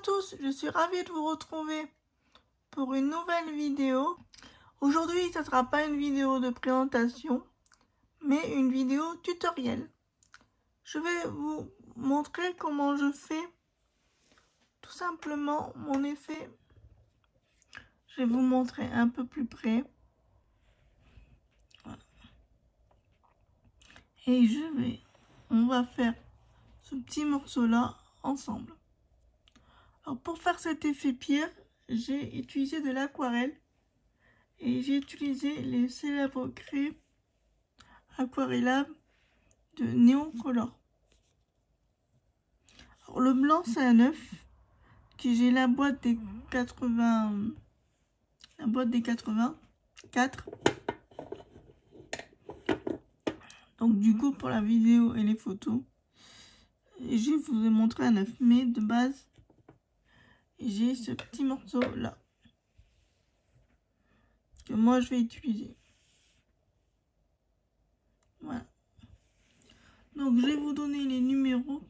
tous, je suis ravie de vous retrouver pour une nouvelle vidéo. Aujourd'hui, ce ne sera pas une vidéo de présentation, mais une vidéo tutoriel. Je vais vous montrer comment je fais tout simplement mon effet. Je vais vous montrer un peu plus près. Voilà. Et on va faire ce petit morceau-là ensemble. Alors pour faire cet effet pierre, j'ai utilisé de l'aquarelle et j'ai utilisé les célèbres craies Aquarellab de Néon Color. Alors, le blanc c'est un 9 que j'ai la boîte des 84. Donc du coup pour la vidéo et les photos, je vous ai montré un 9, mais de base j'ai ce petit morceau là que moi je vais utiliser. Voilà. Donc je vais vous donner les numéros.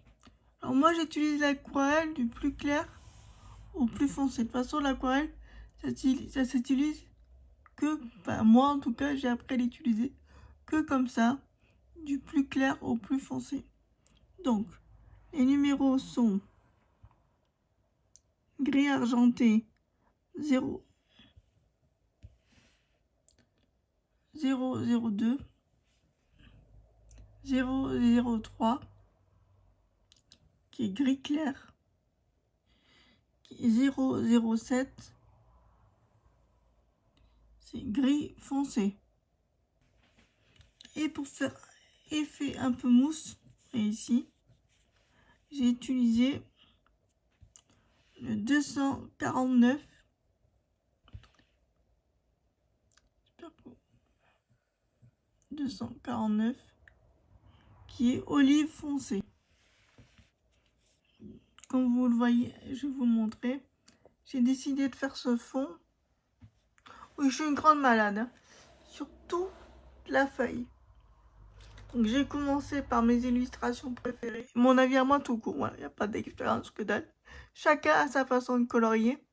Alors moi j'utilise l'aquarelle du plus clair au plus foncé. De toute façon l'aquarelle ça s'utilise que, enfin, moi en tout cas j'ai appris à l'utiliser que comme ça, du plus clair au plus foncé. Donc les numéros sont gris argenté 002 003 qui est gris clair, qui est 007 c'est gris foncé. Et pour faire effet un peu mousse, et ici j'ai utilisé le 249 qui est olive foncé. Comme vous le voyez, je vais vous montrer. J'ai décidé de faire ce fond. Oui, je suis une grande malade, hein, sur toute la feuille. Donc j'ai commencé par mes illustrations préférées. Mon avis à moi tout court, voilà, il n'y a pas d'expérience que dalle. Chacun a sa façon de colorier.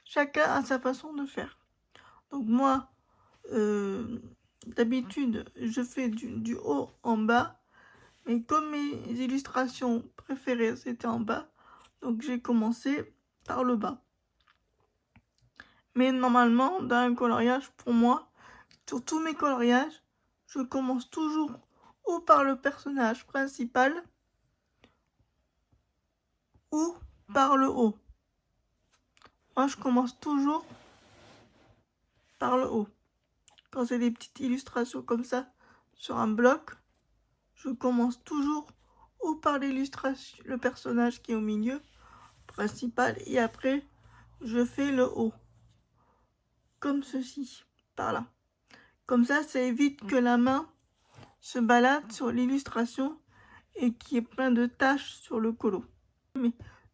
Chacun a sa façon de faire. Donc moi, d'habitude, je fais du haut en bas. Mais comme mes illustrations préférées, c'était en bas, donc j'ai commencé par le bas. Mais normalement, dans un coloriage, pour moi, sur tous mes coloriages, je commence toujours ou par le personnage principal ou par le haut. Moi, je commence toujours par le haut. Quand c'est des petites illustrations comme ça sur un bloc, je commence toujours ou par l'illustration, le personnage qui est au milieu, principal, et après, je fais le haut. Comme ceci, par là. Comme ça évite que la main se balade sur l'illustration et qu'il y ait plein de taches sur le colo. Mais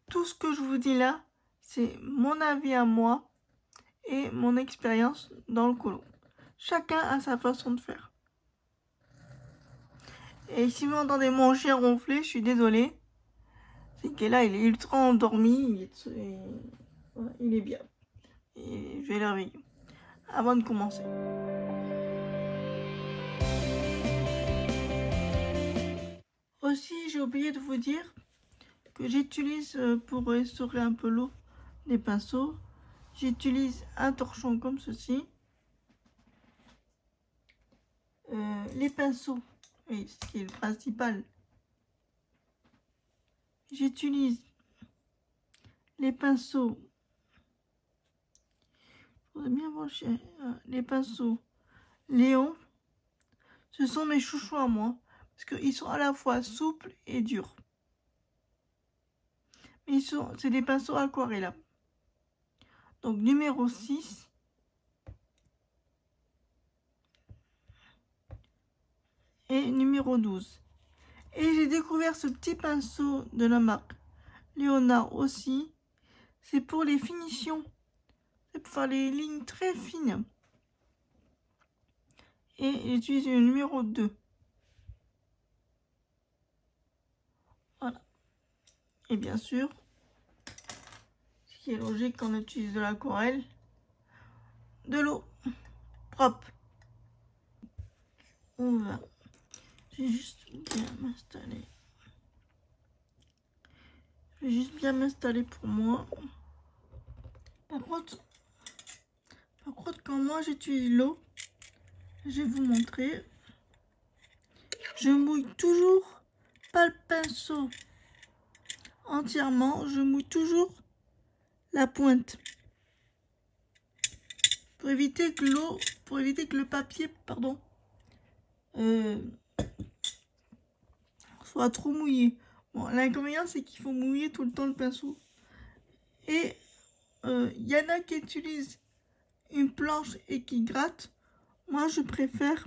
tout ce que je vous dis là, c'est mon avis à moi et mon expérience dans le colo. Chacun a sa façon de faire. Et si vous entendez mon chien ronfler, je suis désolée. C'est que là, il est ultra endormi. Il est bien. Et je vais le réveiller avant de commencer. Aussi, j'ai oublié de vous dire que j'utilise pour restaurer un peu l'eau des pinceaux. J'utilise un torchon comme ceci. Les pinceaux, et ce qui est le principal, j'utilise les pinceaux. Faudrait bien voir les pinceaux Léon. Ce sont mes chouchous à moi parce qu'ils sont à la fois souples et durs. Mais c'est des pinceaux aquarella. Donc numéro 6. Et numéro 12. Et j'ai découvert ce petit pinceau de la marque Léonard aussi. C'est pour les finitions. C'est pour faire les lignes très fines. Et j'utilise le numéro 2. Voilà. Et bien sûr, qui est logique quand on utilise de l'aquarelle. De l'eau propre. On va. Je vais juste bien m'installer. Je vais juste bien m'installer pour moi. Par contre, quand moi j'utilise l'eau, je vais vous montrer. Je mouille toujours pas le pinceau entièrement. Je mouille toujours la pointe. Pour éviter que le papier, pardon, soit trop mouillé. Bon, l'inconvénient c'est qu'il faut mouiller tout le temps le pinceau. Et y en a qui utilisent une planche et qui grattent. Moi je préfère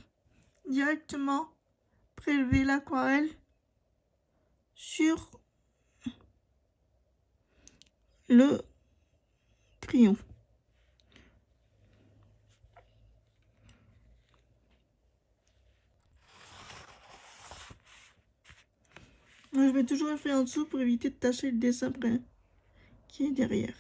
directement prélever l'aquarelle sur le crayon. Moi, je mets toujours un feuille en dessous pour éviter de tacher le dessin qui est derrière.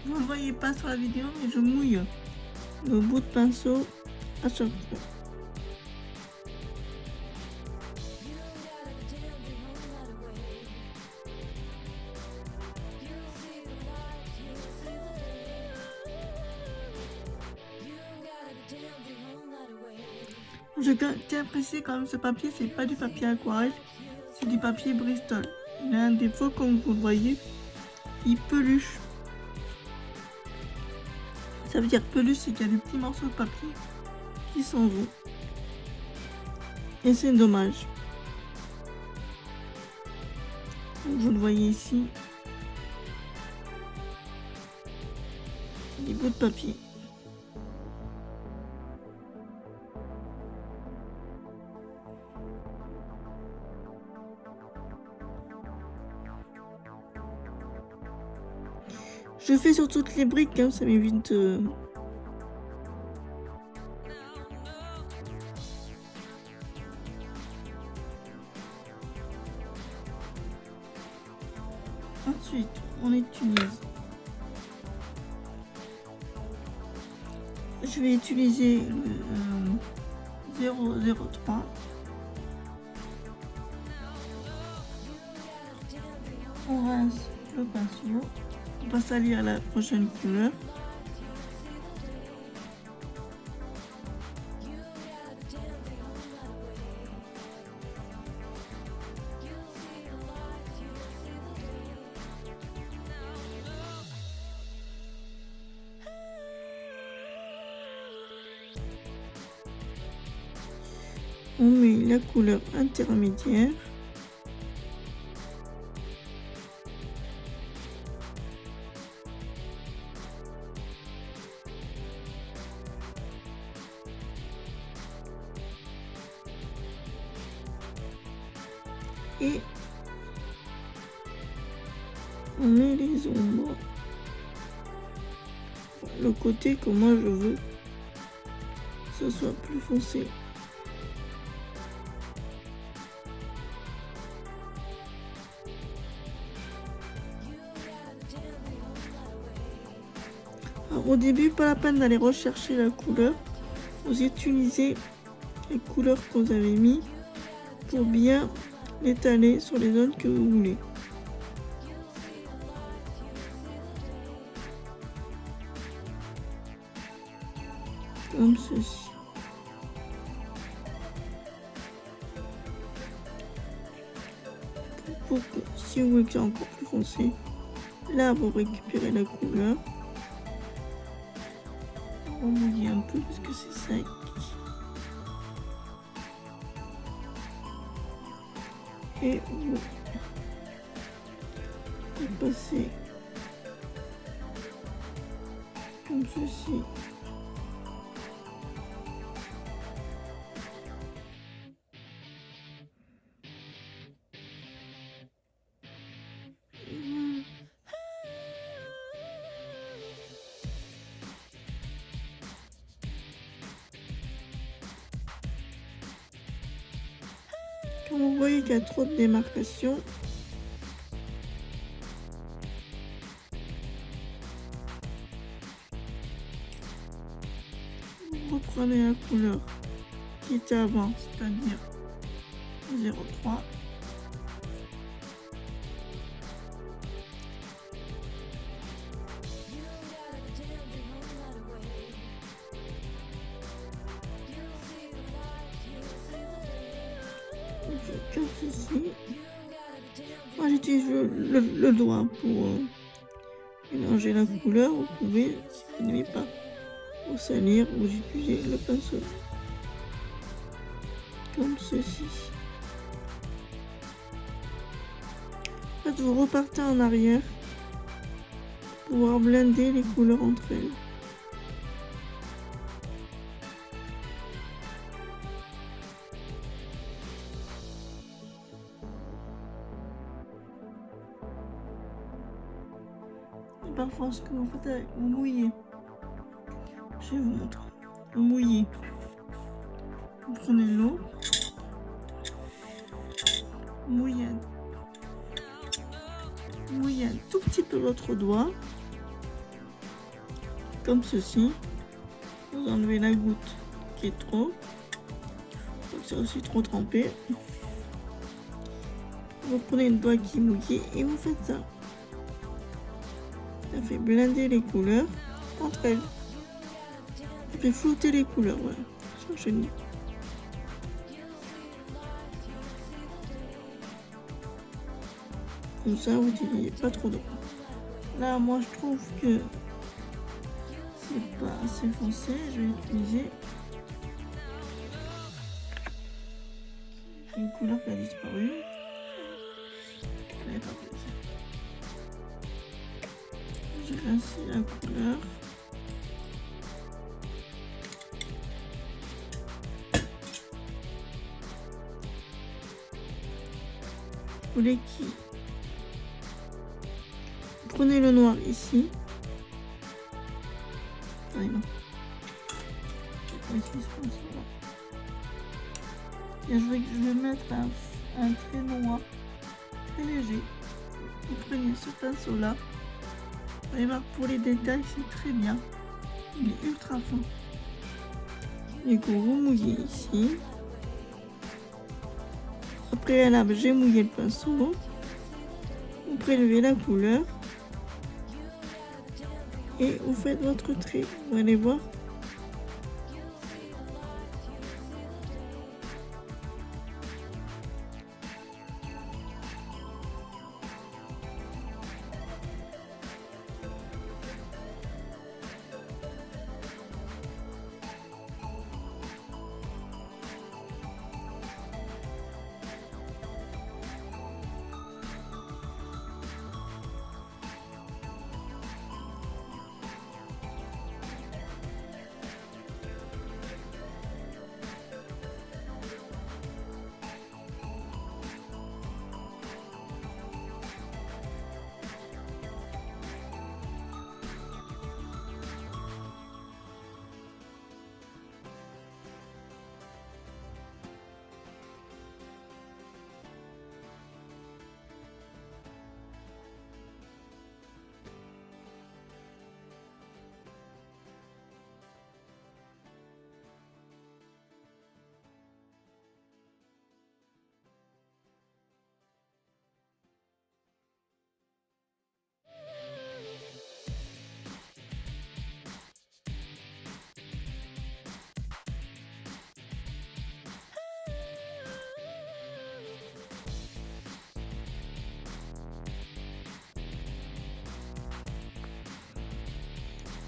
Vous ne le voyez pas sur la vidéo, mais je mouille le bout de pinceau à chaque fois. Je tiens à préciser quand même, ce papier, c'est pas du papier aquarelle, c'est du papier Bristol. Il a un défaut, comme vous le voyez, il peluche. Ça veut dire peluche, c'est qu'il y a des petits morceaux de papier qui s'en vont. Et c'est dommage. Donc, vous le voyez ici. Des bouts de papier. Je fais sur toutes les briques, hein, ça m'évite de... Ensuite, on utilise... Je vais utiliser le 003. On rince le pinceau. On va salir la prochaine couleur. On met la couleur intermédiaire. Et on met les ombres. Enfin, le côté que moi je veux que ce soit plus foncé. Alors, au début, pas la peine d'aller rechercher la couleur. Vous utilisez les couleurs que vous avez mis pour bien l'étaler sur les zones que vous voulez. Comme ceci. faut que, si vous voulez que c'est encore plus foncé, là vous récupérez la couleur. On va mouiller un peu parce que c'est sec. Et vous passez comme ceci. Quand vous voyez qu'il y a trop de démarcation, vous reprenez la couleur qui était avant, c'est-à-dire 03. Comme ceci. Moi j'utilise le doigt pour mélanger la couleur. Vous pouvez, si vous n'aimez pas vous salir, vous utilisez le pinceau. Comme ceci. En fait, vous repartez en arrière pour pouvoir blender les couleurs entre elles. Parfois, ce que vous faites avec, vous mouillez. Je vais vous montrer. Vous mouillez. Vous prenez l'eau. Mouillez un tout petit peu votre doigt. Comme ceci. Vous enlevez la goutte qui est trop. C'est aussi trop trempé. Vous prenez le doigt qui est mouillé et vous faites ça. Ça fait blender les couleurs entre elles. Ça fait flotter les couleurs, voilà. C'est joli. Comme ça, vous n'utilisez pas trop d'eau. Là, moi, je trouve que c'est pas assez foncé. Je vais utiliser une couleur qui a disparu. J'ai rincé la couleur. Vous voulez qui prenez le noir ici. Ah non. Et je vais mettre un trait noir très léger. Vous prenez ce pinceau là. Vous allez voir, pour les détails, c'est très bien. Il est ultra fin. Du coup, vous mouillez ici. Au préalable, j'ai mouillé le pinceau. Vous prélevez la couleur. Et vous faites votre trait. Vous allez voir.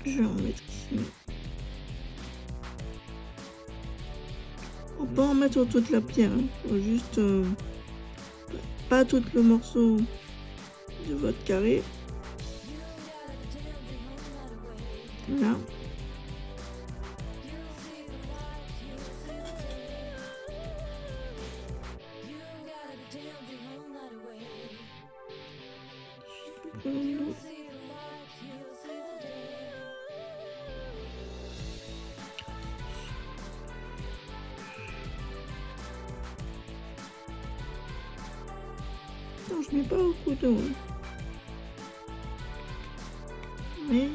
Je vais en mettre ici. On peut en mettre sur toute la pierre, hein. Faut juste pas tout le morceau de votre carré. Là. Non, je mets pas au couteau. Mais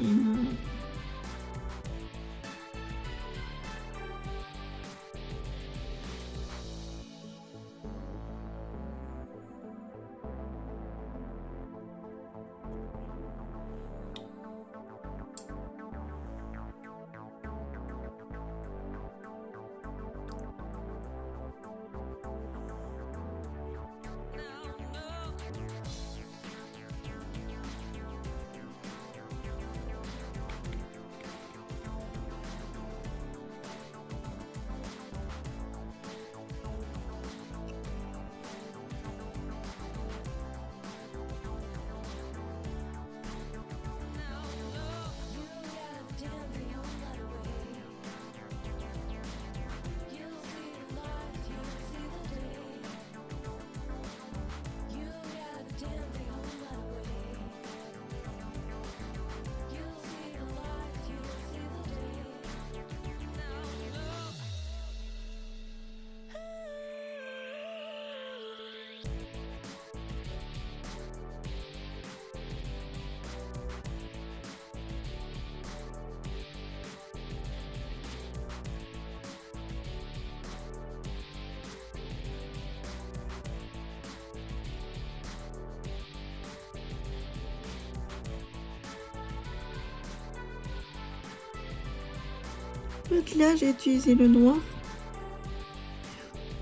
là, j'ai utilisé le noir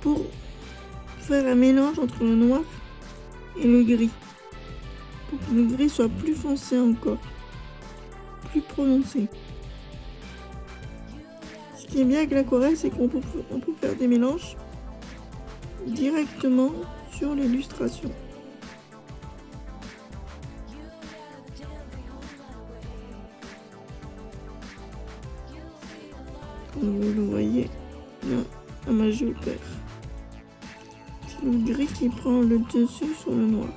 pour faire un mélange entre le noir et le gris. Pour que le gris soit plus foncé encore, plus prononcé. Ce qui est bien avec l'aquarelle, c'est qu'on peut faire des mélanges directement sur l'illustration. Comme vous le voyez, là, la magie opère. C'est le gris qui prend le dessus sur le noir.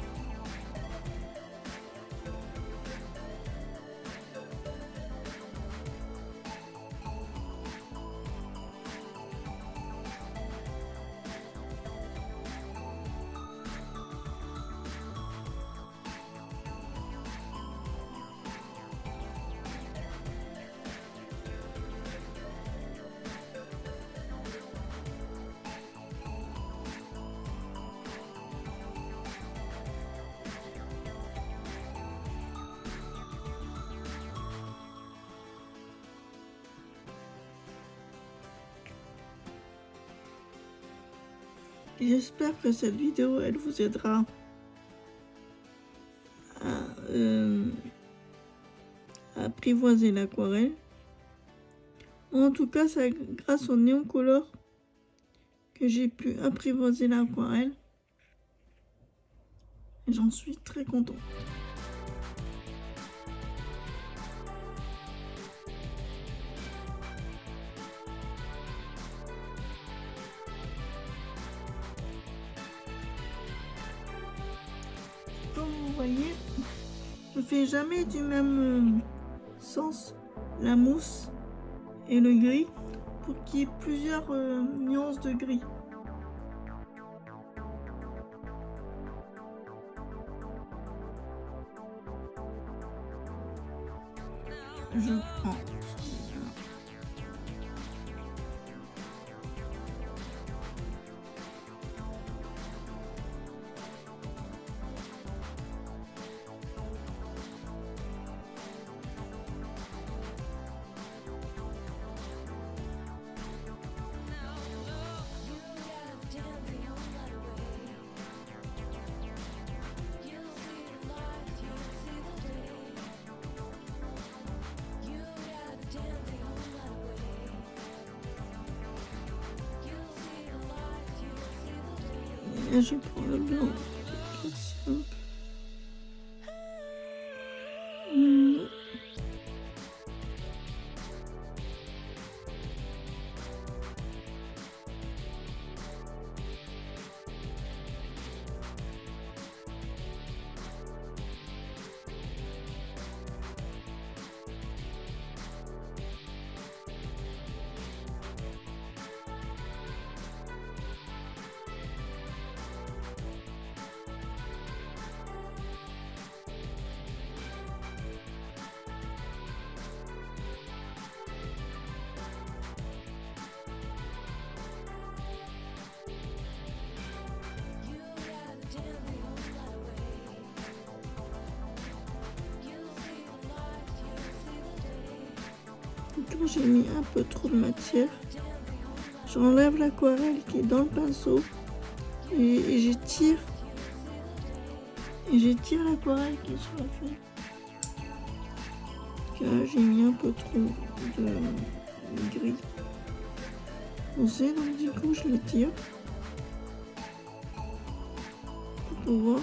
J'espère que cette vidéo, elle vous aidera à apprivoiser l'aquarelle. En tout cas, c'est grâce au néon color que j'ai pu apprivoiser l'aquarelle. Et j'en suis très contente. Comme vous voyez, je ne fais jamais du même sens la mousse et le gris pour qu'il y ait plusieurs nuances de gris. Je prends. Et je prends le blanc. Quand j'ai mis un peu trop de matière, j'enlève l'aquarelle qui est dans le pinceau et j'étire l'aquarelle qui est sur la feuille. Là, j'ai mis un peu trop de gris foncé, donc du coup je l'étire pour pouvoir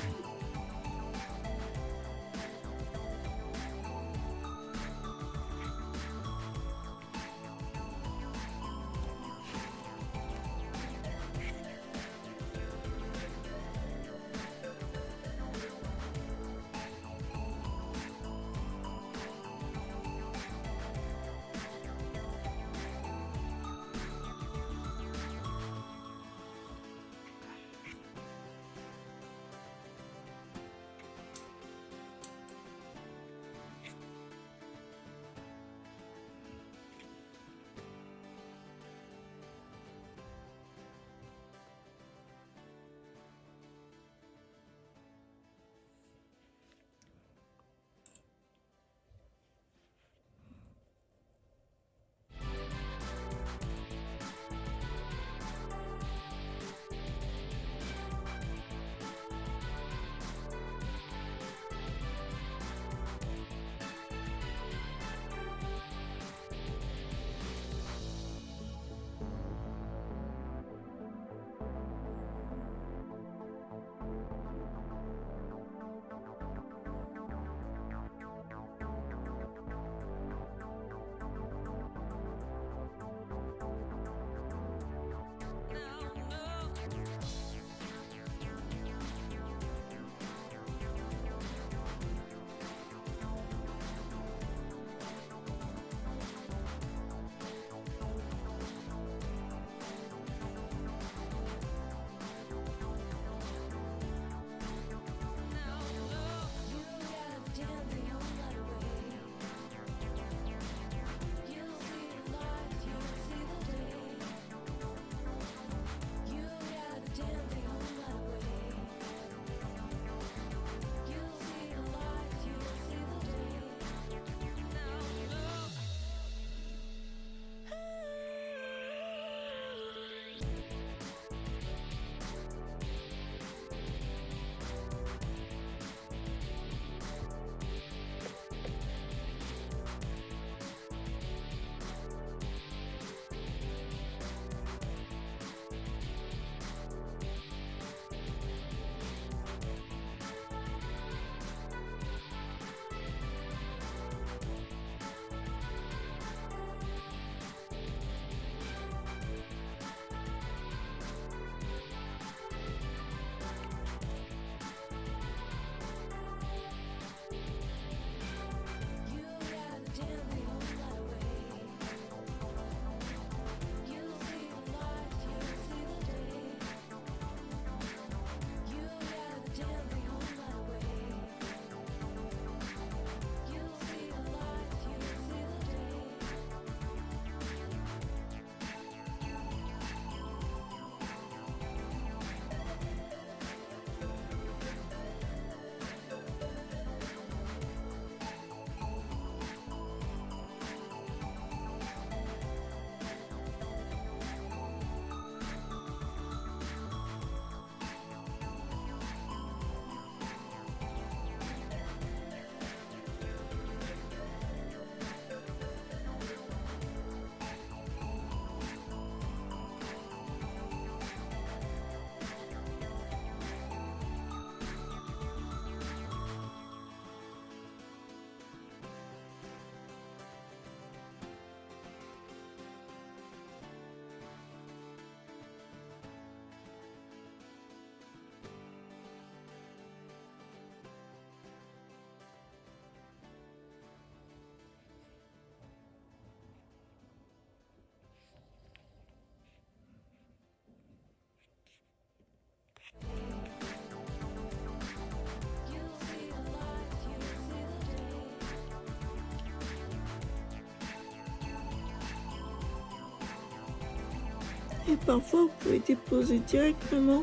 Et parfois, vous pouvez déposer directement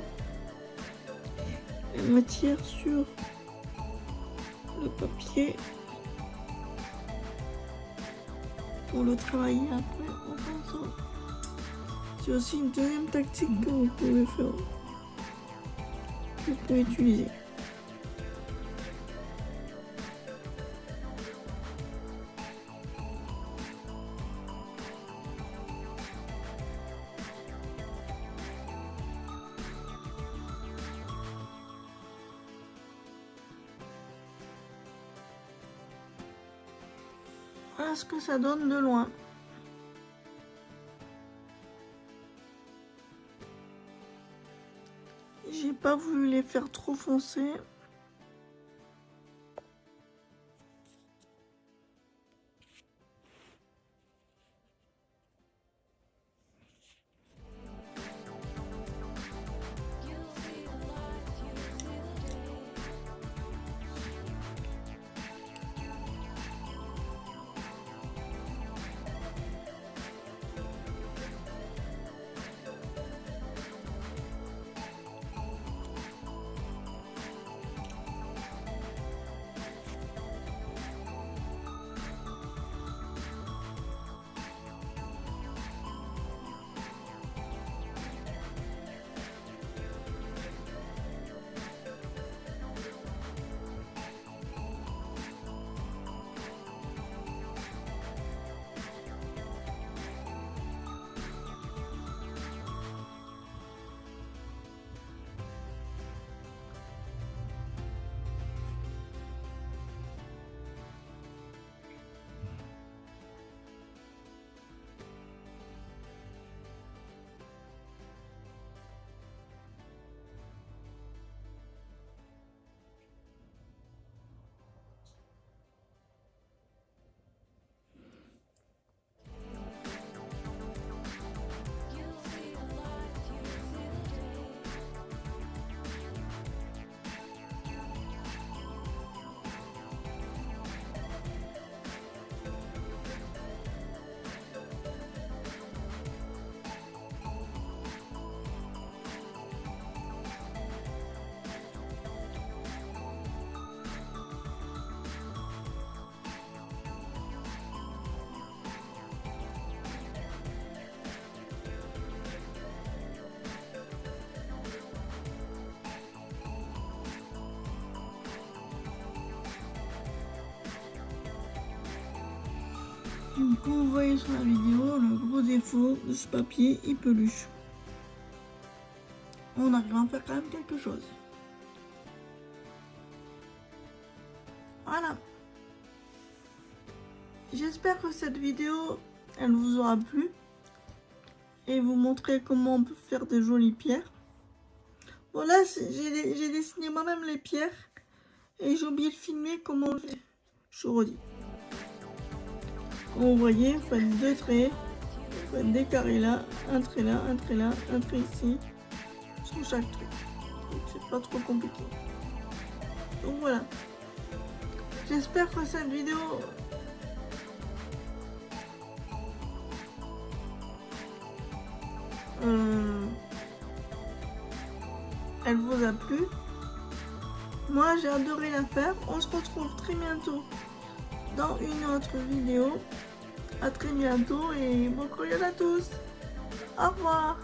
la matière sur le papier pour le travailler après en pinceau. C'est aussi une deuxième tactique que vous pouvez faire, que vous pouvez utiliser. Voilà ce que ça donne de loin. J'ai pas voulu les faire trop foncés. Donc, comme vous voyez sur la vidéo, le gros défaut de ce papier, il peluche. On arrive à en faire quand même quelque chose. Voilà. J'espère que cette vidéo, elle vous aura plu. Et vous montrer comment on peut faire des jolies pierres. Bon là, j'ai dessiné moi-même les pierres. Et j'ai oublié de filmer comment je redis. Comme vous voyez, vous faites deux traits. Vous faites des carrés là, un trait là, un trait là, un trait ici. Sur chaque trait. Donc c'est pas trop compliqué. Donc voilà. J'espère que cette vidéo elle vous a plu. Moi j'ai adoré la faire. On se retrouve très bientôt dans une autre vidéo. À très bientôt et bon courrier à tous. Au revoir.